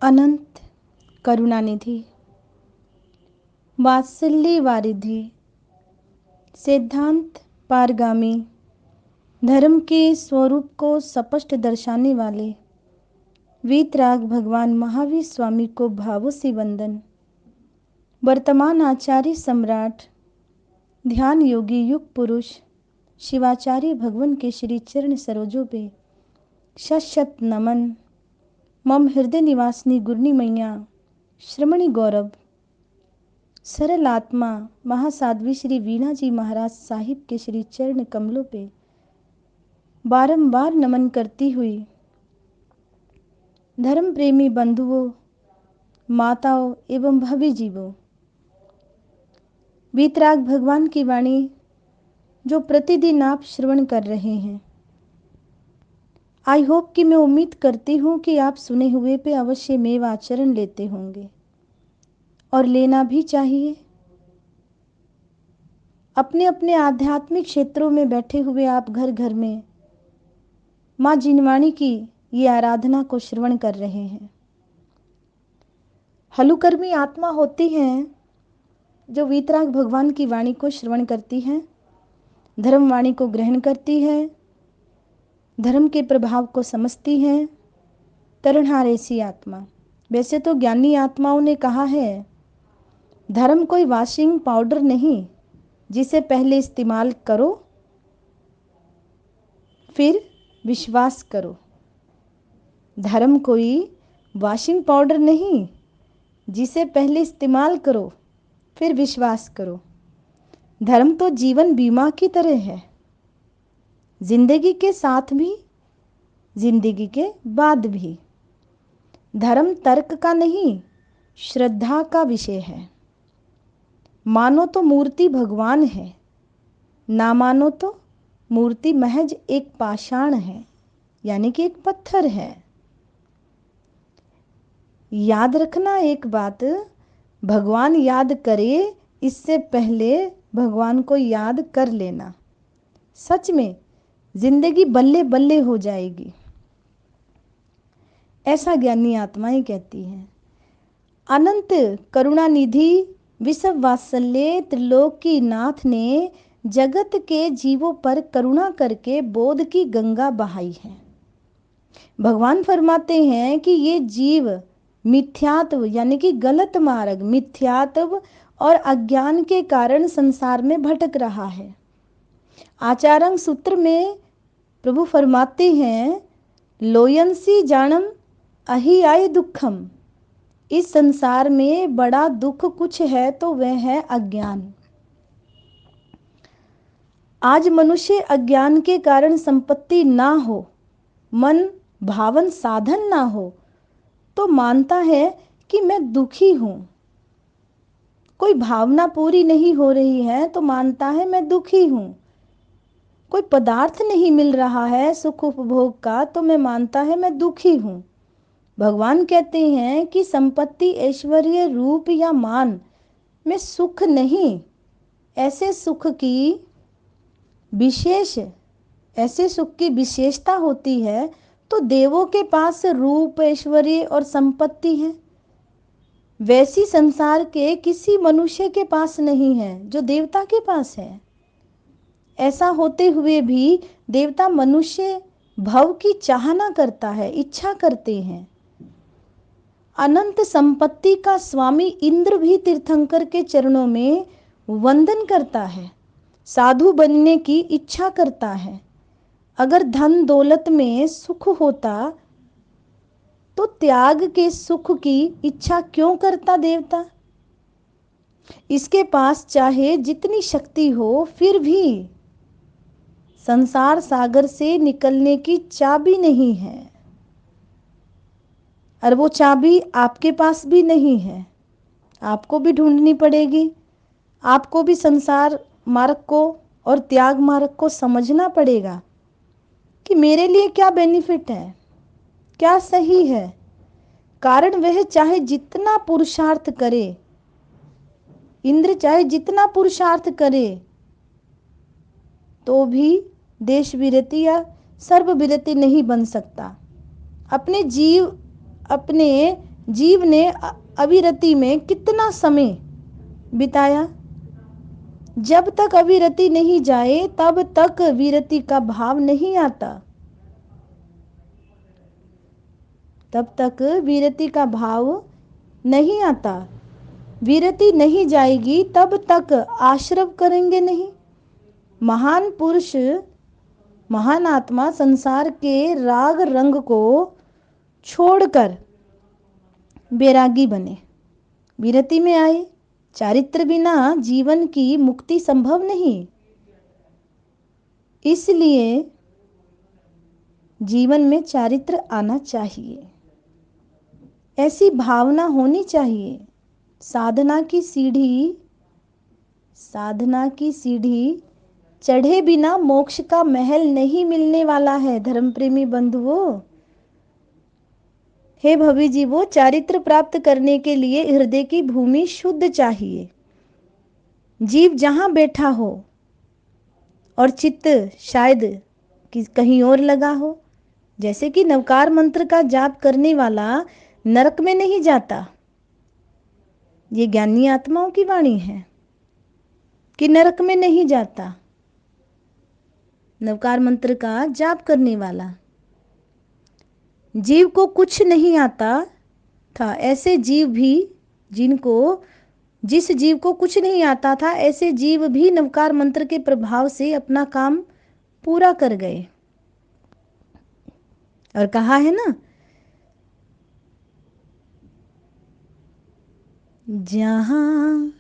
अनंत करुणानिधि, वात्सल्य वारिधि, सिद्धांत पारगामी, धर्म के स्वरूप को स्पष्ट दर्शाने वाले वीतराग भगवान महावीर स्वामी को भावों से वंदन। वर्तमान आचार्य सम्राट ध्यान योगी युग पुरुष शिवाचार्य भगवान के श्री चरण सरोजों पे शत नमन। मम हृदय निवासिनी गुरनी मैया श्रमणी गौरव सरल आत्मा महासाध्वी श्री वीणा जी महाराज साहिब के श्री चरण कमलों पे बारंबार नमन करती हुई धर्म प्रेमी बंधुओं, माताओं एवं भवी जीवों, वीतराग भगवान की वाणी जो प्रतिदिन आप श्रवण कर रहे हैं, आई होप कि मैं उम्मीद करती हूँ कि आप सुने हुए पे अवश्य मेव आचरण लेते होंगे और लेना भी चाहिए। अपने अपने आध्यात्मिक क्षेत्रों में बैठे हुए आप घर घर में माँ जिनवाणी की ये आराधना को श्रवण कर रहे हैं। हलुकर्मी आत्मा होती हैं जो वीतराग भगवान की वाणी को श्रवण करती हैं, धर्म वाणी को ग्रहण करती है, धर्म के प्रभाव को समझती हैं। तरनहार ऐसी आत्मा। वैसे तो ज्ञानी आत्माओं ने कहा है, धर्म कोई वॉशिंग पाउडर नहीं जिसे पहले इस्तेमाल करो फिर विश्वास करो। धर्म कोई वॉशिंग पाउडर नहीं जिसे पहले इस्तेमाल करो फिर विश्वास करो। धर्म तो जीवन बीमा की तरह है, जिंदगी के साथ भी, जिंदगी के बाद भी। धर्म तर्क का नहीं, श्रद्धा का विषय है। मानो तो मूर्ति भगवान है, ना मानो तो मूर्ति महज एक पाषाण है, यानी कि एक पत्थर है। याद रखना एक बात, भगवान याद करे इससे पहले भगवान को याद कर लेना। सच में जिंदगी बल्ले बल्ले हो जाएगी, ऐसा ज्ञानी आत्माएं कहती हैं। अनंत करुणानिधि विश्व वात्सल्य त्रिलोकी नाथ ने जगत के जीवों पर करुणा करके बोध की गंगा बहाई है। भगवान फरमाते हैं कि ये जीव मिथ्यात्व यानी कि गलत मार्ग, मिथ्यात्व और अज्ञान के कारण संसार में भटक रहा है। आचारंग सूत्र में प्रभु फरमाते हैं, लोयंसी जानम अहि आय दुखम। इस संसार में बड़ा दुख कुछ है तो वह है अज्ञान। आज मनुष्य अज्ञान के कारण संपत्ति ना हो, मन भावन साधन ना हो तो मानता है कि मैं दुखी हूं। कोई भावना पूरी नहीं हो रही है तो मानता है मैं दुखी हूं। कोई पदार्थ नहीं मिल रहा है सुख उपभोग का तो मैं मानता है मैं दुखी हूं। भगवान कहते हैं कि संपत्ति, ऐश्वर्य, रूप या मान में सुख नहीं, ऐसे सुख की विशेषता होती है तो देवों के पास रूप, ऐश्वर्य और संपत्ति है। वैसी संसार के किसी मनुष्य के पास नहीं है जो देवता के पास है। ऐसा होते हुए भी देवता मनुष्य भव की चाहना करता है, इच्छा करते हैं। अनंत संपत्ति का स्वामी इंद्र भी तीर्थंकर के चरणों में वंदन करता है, साधु बनने की इच्छा करता है। अगर धन दौलत में सुख होता तो त्याग के सुख की इच्छा क्यों करता देवता? इसके पास चाहे जितनी शक्ति हो फिर भी संसार सागर से निकलने की चाबी नहीं है, और वो चाबी आपके पास भी नहीं है। आपको भी ढूंढनी पड़ेगी। आपको भी संसार मार्ग को और त्याग मार्ग को समझना पड़ेगा कि मेरे लिए क्या बेनिफिट है, क्या सही है। कारण वह चाहे जितना पुरुषार्थ करे, इंद्र चाहे जितना पुरुषार्थ करे तो भी देश विरति या सर्व विरति नहीं बन सकता। अपने जीव ने अविरति में कितना समय बिताया। जब तक अविरति नहीं जाए तब तक विरति का भाव नहीं आता, तब तक विरति का भाव नहीं आता। विरति नहीं जाएगी तब तक आश्रव करेंगे नहीं। महान पुरुष, महान आत्मा संसार के राग रंग को छोड़कर बैरागी बने, विरति में आए। चारित्र बिना जीवन की मुक्ति संभव नहीं, इसलिए जीवन में चारित्र आना चाहिए, ऐसी भावना होनी चाहिए। साधना की सीढ़ी चढ़े बिना मोक्ष का महल नहीं मिलने वाला है। धर्म प्रेमी बंधुओं, हे भवि जीवो, चारित्र प्राप्त करने के लिए हृदय की भूमि शुद्ध चाहिए। जीव जहां बैठा हो और चित्त शायद कहीं और लगा हो, जैसे कि नवकार मंत्र का जाप करने वाला नरक में नहीं जाता। ये ज्ञानी आत्माओं की वाणी है कि नरक में नहीं जाता नवकार मंत्र का जाप करने वाला। जीव को कुछ नहीं आता था, ऐसे जीव भी जिस जीव को कुछ नहीं आता था, ऐसे जीव भी नवकार मंत्र के प्रभाव से अपना काम पूरा कर गए। और कहा है ना, जहां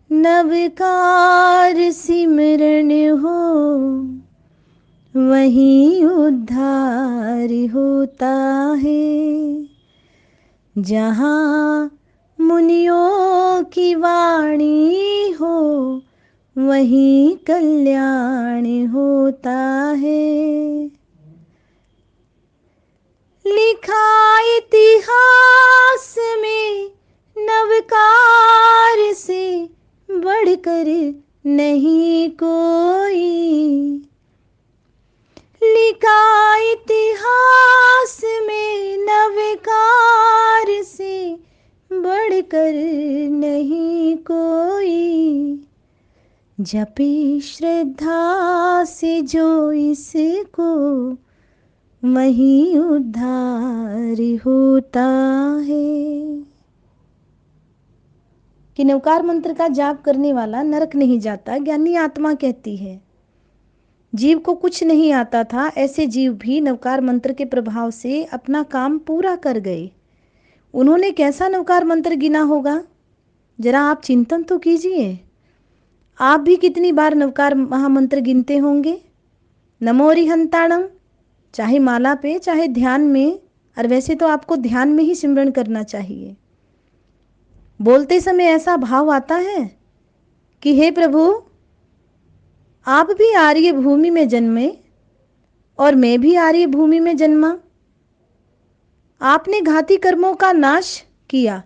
नवकार सिमरन हो वहीं उद्धार होता है। जहाँ मुनियों की वाणी हो वहीं कल्याण होता है। लिखा इतिहास में नवकार से बढ़कर नहीं कोई। लिखा इतिहास में नवकार से बढ़कर नहीं कोई। जपे श्रद्धा से जो इसको वहीं उद्धार होता है। कि नवकार मंत्र का जाप करने वाला नरक नहीं जाता, ज्ञानी आत्मा कहती है। जीव को कुछ नहीं आता था, ऐसे जीव भी नवकार मंत्र के प्रभाव से अपना काम पूरा कर गए। उन्होंने कैसा नवकार मंत्र गिना होगा, जरा आप चिंतन तो कीजिए। आप भी कितनी बार नवकार महामंत्र गिनते होंगे। नमो अरिहंताणं, चाहे माला पे चाहे ध्यान में, और वैसे तो आपको ध्यान में ही सिमरन करना चाहिए। बोलते समय ऐसा भाव आता है कि हे प्रभु, आप भी आर्य भूमि में जन्मे और मैं भी आर्य भूमि में जन्मा। आपने घाती कर्मों का नाश किया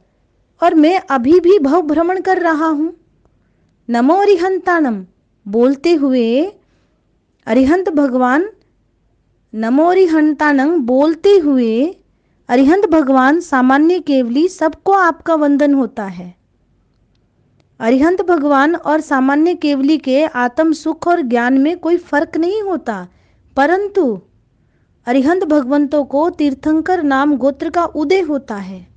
और मैं अभी भी भव भ्रमण कर रहा हूं। नमो अरिहंताणं बोलते हुए अरिहंत भगवान, नमो अरिहंताणं बोलते हुए अरिहंत भगवान सामान्य केवली सबको आपका वंदन होता है। अरिहंत भगवान और सामान्य केवली के आत्म सुख और ज्ञान में कोई फर्क नहीं होता, परंतु अरिहंत भगवंतों को तीर्थंकर नाम गोत्र का उदय होता है।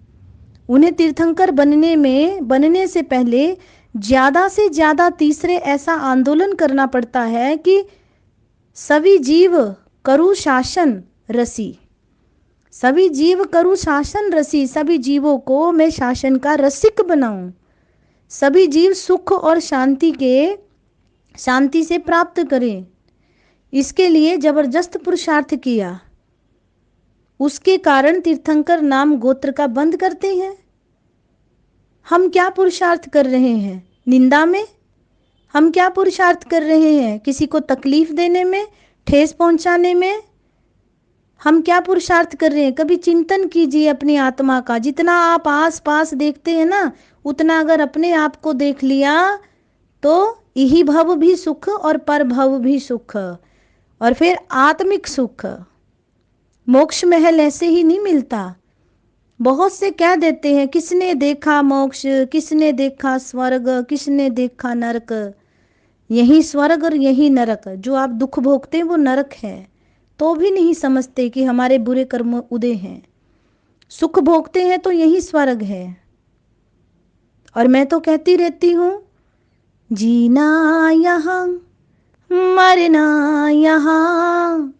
उन्हें तीर्थंकर बनने से पहले ज्यादा से ज्यादा तीसरे ऐसा आंदोलन करना पड़ता है कि सभी जीव करु शासन रसी, सभी जीव करु शासन रसी, सभी जीवों को मैं शासन का रसिक बनाऊं, सभी जीव सुख और शांति से प्राप्त करें। इसके लिए जबरदस्त पुरुषार्थ किया, उसके कारण तीर्थंकर नाम गोत्र का बंद करते हैं। हम क्या पुरुषार्थ कर रहे हैं? निंदा में। हम क्या पुरुषार्थ कर रहे हैं? किसी को तकलीफ देने में, ठेस पहुंचाने में। हम क्या पुरुषार्थ कर रहे हैं? कभी चिंतन कीजिए अपनी आत्मा का। जितना आप आस पास देखते हैं ना, उतना अगर अपने आप को देख लिया तो यही भव भी सुख और पर भव भी सुख, और फिर आत्मिक सुख। मोक्ष महल ऐसे ही नहीं मिलता। बहुत से कह देते हैं, किसने देखा मोक्ष, किसने देखा स्वर्ग, किसने देखा नरक। यही स्वर्ग और यही नरक, जो आप दुख भोगते हैं वो नरक है, तो भी नहीं समझते कि हमारे बुरे कर्म उदय हैं। सुख भोगते हैं तो यही स्वर्ग है। और मैं तो कहती रहती हूँ, जीना यहाँ मरना यहाँ,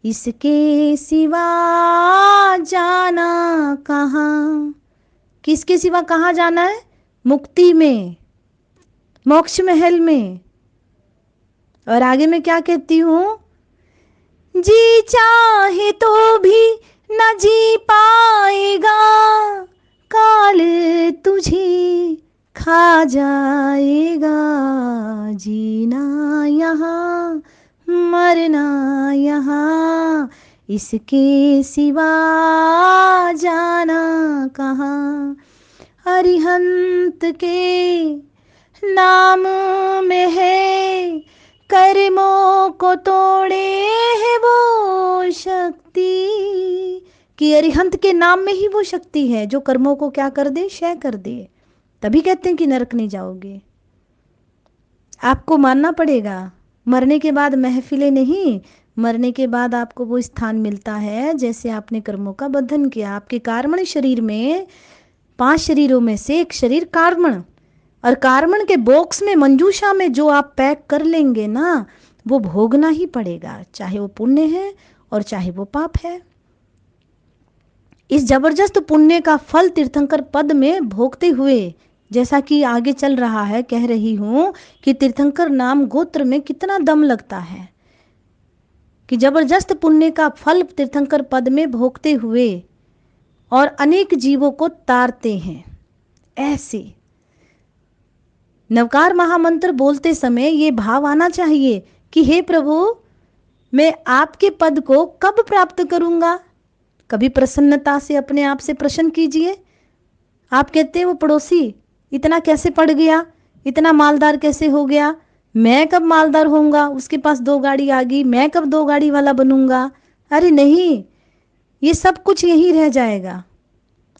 इसके सिवा जाना कहाँ। किसके सिवा कहाँ जाना है? मुक्ति में, मोक्ष महल में। और आगे मैं क्या कहती हूँ, जी चाहे तो भी न जी पाएगा, काल तुझे खा जाएगा। जीना यहाँ मरना यहाँ, इसके सिवा जाना कहाँ। अरिहंत के नाम में है, कर्मों को तोड़े है वो शक्ति। कि अरिहंत के नाम में ही वो शक्ति है जो कर्मों को क्या कर दे, क्षय कर दे। तभी कहते हैं कि नरक नहीं जाओगे। आपको मानना पड़ेगा, मरने के बाद महफिलें नहीं, मरने के बाद आपको वो स्थान मिलता है जैसे आपने कर्मों का बंधन किया। आपके कार्मण शरीर में, 5 शरीरों में से एक शरीर कार्मण, और कार्मण के बॉक्स में, मंजूषा में जो आप पैक कर लेंगे ना, वो भोगना ही पड़ेगा, चाहे वो पुण्य है और चाहे वो पाप है। इस जबरदस्त पुण्य का फल तीर्थंकर पद में भोगते हुए, जैसा कि आगे चल रहा है, कह रही हूं कि तीर्थंकर नाम गोत्र में कितना दम लगता है, कि जबरदस्त पुण्य का फल तीर्थंकर पद में भोगते हुए और अनेक जीवों को तारते हैं। ऐसे नवकार महामंत्र बोलते समय ये भाव आना चाहिए कि हे प्रभु, मैं आपके पद को कब प्राप्त करूंगा। कभी प्रसन्नता से अपने आप से प्रश्न कीजिए। आप कहते हैं वो पड़ोसी इतना कैसे पड़ गया, इतना मालदार कैसे हो गया, मैं कब मालदार होऊंगा, उसके पास 2 गाड़ी आ गई, मैं कब 2 गाड़ी वाला बनूंगा। अरे नहीं, ये सब कुछ यही रह जाएगा।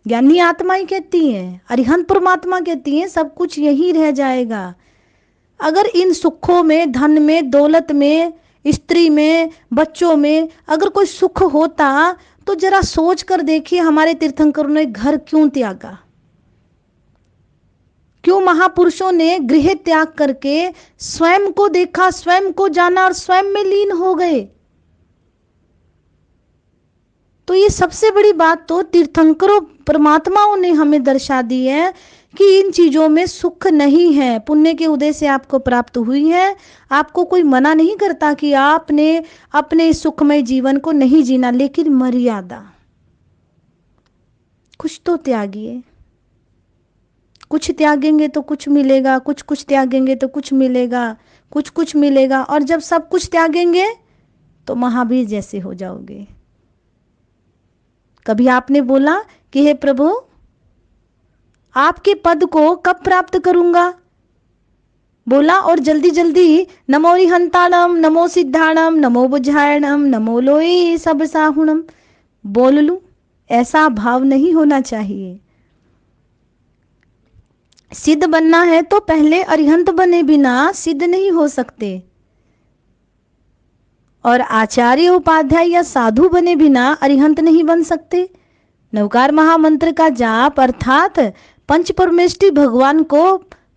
ज्ञानी आत्मा ही कहती है, अरिहंत परमात्मा कहती है, सब कुछ यही रह जाएगा। अगर इन सुखों में, धन में, दौलत में, स्त्री में, बच्चों में अगर कोई सुख होता तो जरा सोच कर देखिए हमारे तीर्थंकरों ने घर क्यों त्यागा, क्यों महापुरुषों ने गृह त्याग करके स्वयं को देखा, स्वयं को जाना और स्वयं में लीन हो गए। तो ये सबसे बड़ी बात तो तीर्थंकरों परमात्माओं ने हमें दर्शा दी है कि इन चीजों में सुख नहीं है। पुण्य के उदय से आपको प्राप्त हुई है, आपको कोई मना नहीं करता कि आपने अपने सुखमय जीवन को नहीं जीना, लेकिन मर्यादा, कुछ तो त्यागिए। कुछ त्यागेंगे तो कुछ मिलेगा, कुछ कुछ त्यागेंगे तो कुछ मिलेगा, कुछ कुछ मिलेगा। और जब सब कुछ त्यागेंगे तो महावीर जैसे हो जाओगे। कभी आपने बोला कि हे प्रभु, आपके पद को कब प्राप्त करूंगा? बोला और जल्दी जल्दी नमो रिहंताणम, नमो सिद्धाणम, नमो बुझायणम, नमो लोई सब साहुणम बोल लूं। ऐसा भाव नहीं होना चाहिए। सिद्ध बनना है तो पहले अरिहंत बने बिना सिद्ध नहीं हो सकते, और आचार्य, उपाध्याय या साधु बने बिना अरिहंत नहीं बन सकते। नवकार महामंत्र का जाप अर्थात पंच परमेष्टि भगवान को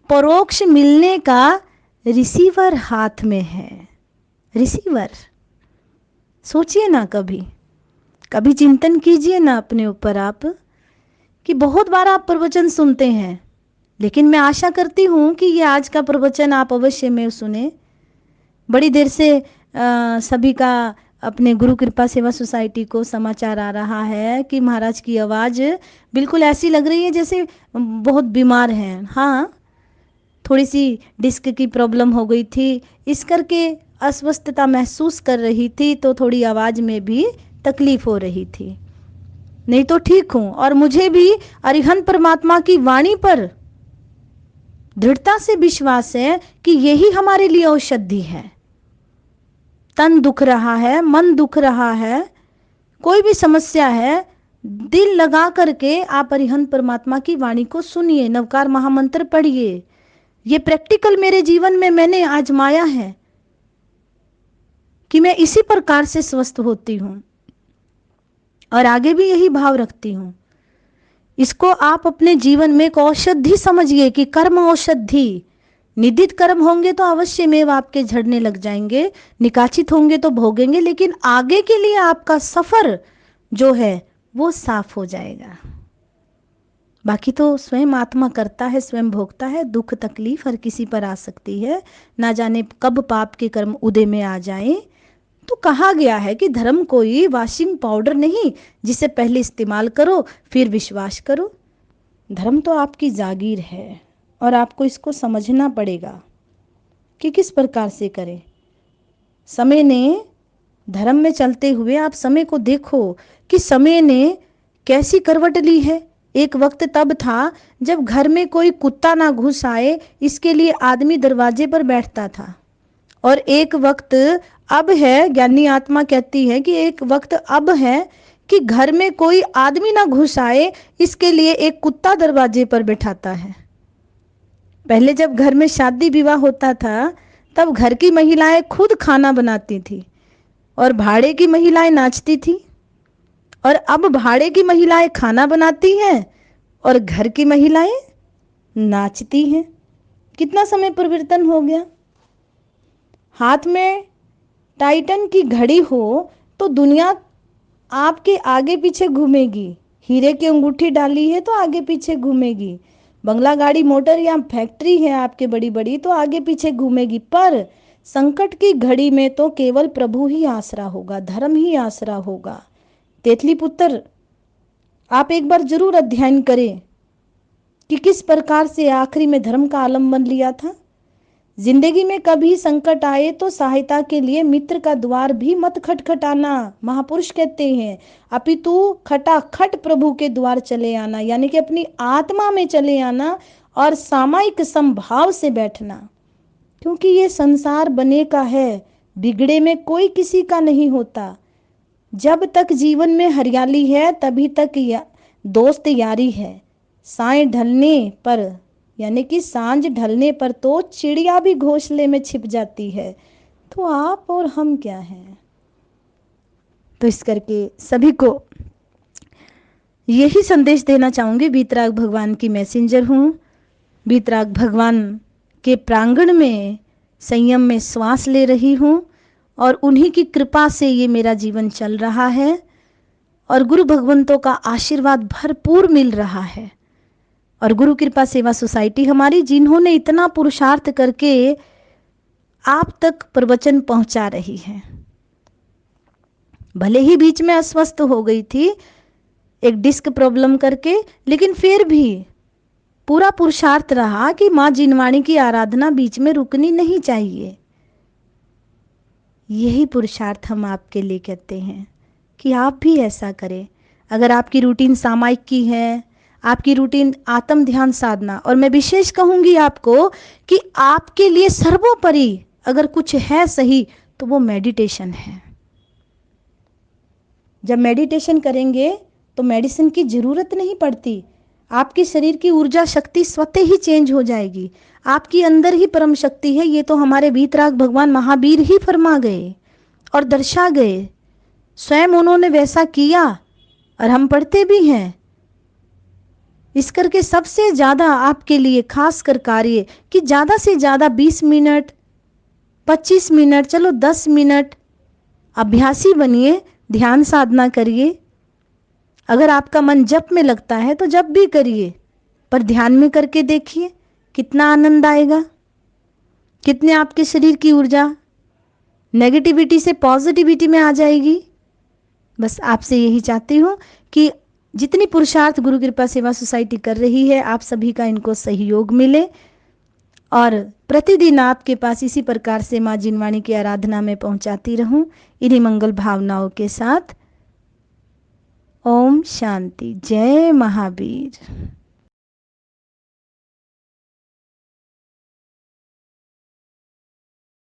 परोक्ष मिलने का रिसीवर हाथ में है। रिसीवर, सोचिए ना, कभी कभी चिंतन कीजिए ना अपने ऊपर आप, कि बहुत बार आप प्रवचन सुनते हैं, लेकिन मैं आशा करती हूँ कि ये आज का प्रवचन आप अवश्य में सुने। बड़ी देर से सभी का अपने गुरु कृपा सेवा सोसाइटी को समाचार आ रहा है कि महाराज की आवाज़ बिल्कुल ऐसी लग रही है जैसे बहुत बीमार हैं। हाँ, थोड़ी सी डिस्क की प्रॉब्लम हो गई थी, इस करके अस्वस्थता महसूस कर रही थी, तो थोड़ी आवाज़ में भी तकलीफ हो रही थी, नहीं तो ठीक हूँ। और मुझे भी अरिहंत परमात्मा की वाणी पर दृढ़ता से विश्वास है कि यही हमारे लिए औषधि है। तन दुख रहा है, मन दुख रहा है, कोई भी समस्या है, दिल लगा करके आप अरिहंत परमात्मा की वाणी को सुनिए, नवकार महामंत्र पढ़िए। ये प्रैक्टिकल मेरे जीवन में मैंने आजमाया है कि मैं इसी प्रकार से स्वस्थ होती हूं और आगे भी यही भाव रखती हूं। इसको आप अपने जीवन में एक औषधि समझिए कि कर्म औषधि, निदित कर्म होंगे तो अवश्य में आपके झड़ने लग जाएंगे, निकाचित होंगे तो भोगेंगे, लेकिन आगे के लिए आपका सफर जो है वो साफ हो जाएगा। बाकी तो स्वयं आत्मा करता है, स्वयं भोगता है। दुख तकलीफ हर किसी पर आ सकती है, ना जाने कब पाप के कर्म उदय में आ जाए। तो कहा गया है कि धर्म कोई वॉशिंग पाउडर नहीं जिसे पहले इस्तेमाल करो फिर विश्वास करो। धर्म तो आपकी जागीर है और आपको इसको समझना पड़ेगा कि किस प्रकार से करें। समय ने, धर्म में चलते हुए आप समय को देखो कि समय ने कैसी करवट ली है। एक वक्त तब था जब घर में कोई कुत्ता ना घुस आए, इसके लिए आदमी दरवाजे पर बैठता था। और एक वक्त अब है, ज्ञानी आत्मा कहती है कि एक वक्त अब है कि घर में कोई आदमी ना घुस आए, इसके लिए एक कुत्ता दरवाजे पर बैठाता है। पहले जब घर में शादी विवाह होता था तब घर की महिलाएं खुद खाना बनाती थी और भाड़े की महिलाएं नाचती थी, और अब भाड़े की महिलाएं खाना बनाती हैं और घर की महिलाएं नाचती हैं। कितना समय परिवर्तन हो गया। हाथ में टाइटन की घड़ी हो तो दुनिया आपके आगे पीछे घूमेगी। हीरे की अंगूठी डाली है तो आगे पीछे घूमेगी। बंगला, गाड़ी, मोटर या फैक्ट्री है आपके बड़ी बड़ी तो आगे पीछे घूमेगी। पर संकट की घड़ी में तो केवल प्रभु ही आसरा होगा, धर्म ही आसरा होगा। तेतली पुत्र, आप एक बार जरूर अध्ययन करें कि किस प्रकार से आखिरी में धर्म का आलंबन लिया था। जिंदगी में कभी संकट आए तो सहायता के लिए मित्र का द्वार भी मत खटखटाना, महापुरुष कहते हैं, अपितु खटाखट प्रभु के द्वार चले आना, यानी कि अपनी आत्मा में चले आना और सामायिक संभाव से बैठना। क्योंकि ये संसार बने का है, बिगड़े में कोई किसी का नहीं होता। जब तक जीवन में हरियाली है तभी तक दोस्त यारी है। साए ढलने पर, यानी कि सांझ ढलने पर तो चिड़िया भी घोंसले में छिप जाती है। तो आप और हम क्या हैं। तो इस करके सभी को यही संदेश देना चाहूंगी। वीतराग भगवान की मैसेंजर हूँ। वीतराग भगवान के प्रांगण में संयम में श्वास ले रही हूँ और उन्हीं की कृपा से ये मेरा जीवन चल रहा है और गुरु भगवंतों का आशीर्वाद भरपूर मिल रहा है। और गुरु कृपा सेवा सोसाइटी हमारी, जिन्होंने इतना पुरुषार्थ करके आप तक प्रवचन पहुंचा रही है। भले ही बीच में अस्वस्थ हो गई थी एक डिस्क प्रॉब्लम करके, लेकिन फिर भी पूरा पुरुषार्थ रहा कि माँ जिनवाणी की आराधना बीच में रुकनी नहीं चाहिए। यही पुरुषार्थ हम आपके लिए कहते हैं कि आप भी ऐसा करें। अगर आपकी रूटीन सामायिक की है, आपकी रूटीन आत्म ध्यान साधना, और मैं विशेष कहूंगी आपको कि आपके लिए सर्वोपरि अगर कुछ है सही तो वो मेडिटेशन है। जब मेडिटेशन करेंगे तो मेडिसिन की जरूरत नहीं पड़ती। आपके शरीर की ऊर्जा शक्ति स्वतः ही चेंज हो जाएगी। आपकी अंदर ही परम शक्ति है। ये तो हमारे वीतराग भगवान महावीर ही फरमा गए और दर्शा गए। स्वयं उन्होंने वैसा किया और हम पढ़ते भी हैं। इस करके सबसे ज़्यादा आपके लिए खास कर कार्य कि ज़्यादा से ज़्यादा 20 मिनट, 25 मिनट, चलो 10 मिनट अभ्यासी बनिए, ध्यान साधना करिए। अगर आपका मन जप में लगता है तो जप भी करिए, पर ध्यान में करके देखिए कितना आनंद आएगा, कितने आपके शरीर की ऊर्जा नेगेटिविटी से पॉजिटिविटी में आ जाएगी। बस आपसे यही चाहती हूँ कि जितनी पुरुषार्थ गुरु कृपा सेवा सोसाइटी कर रही है, आप सभी का इनको सहयोग मिले और प्रतिदिन आपके पास इसी प्रकार से माँ जिनवाणी की आराधना में पहुंचाती रहूं, इन्हीं मंगल भावनाओं के साथ। ओम शांति। जय महावीर।